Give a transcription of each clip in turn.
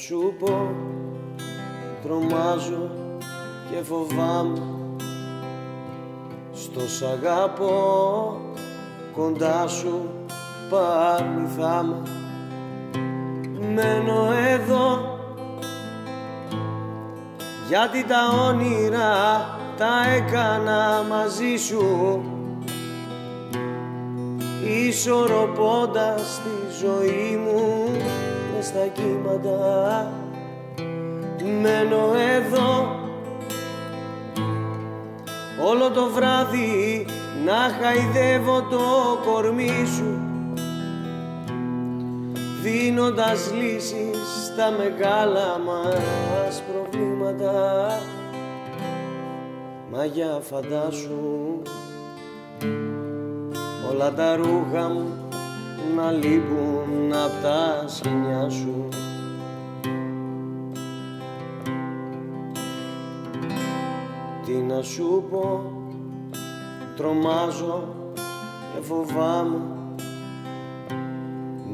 σου πω, τρομάζω και φοβάμαι. Στο σ' αγαπώ, κοντά σου πάλι θα είμαι. Μένω εδώ γιατί τα όνειρα τα έκανα μαζί σου, ισορροπώντας τη ζωή μου μες στα κύματα. Μένω εδώ όλο το βράδυ να χαϊδεύω το κορμί σου, δίνοντας λύσεις στα μεγάλα μας προβλήματα. Μα για φαντάσου όλα τα ρούχα μου να λείπουν απ' τα σκοινιά σου. Τι να σου πω, τρομάζω και φοβάμαι.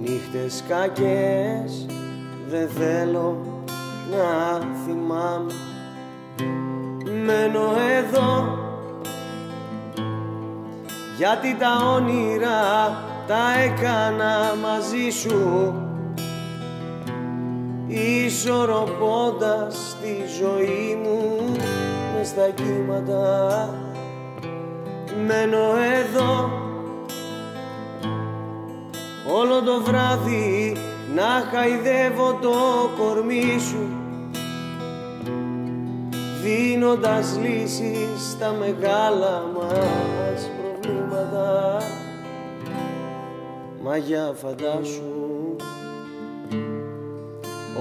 Νύχτες κακές δεν θέλω να θυμάμαι. Μένω εδώ γιατί τα όνειρα τα έκανα μαζί σου, ισορροπώντας τη ζωή μου μες στα κύματα. Μένω εδώ όλο το βράδυ να χαϊδεύω το κορμί σου, δίνοντας λύσεις στα μεγάλα μας προβλήματα. Μα για φαντάσου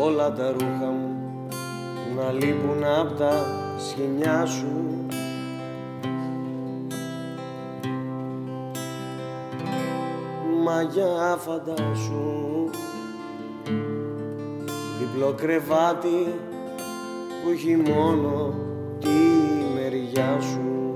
όλα τα ρούχα μου να λείπουν απ' τα σκοινιά σου. Μα για φαντάσου διπλό κρεβάτι που έχει μόνο τη μεριά σου.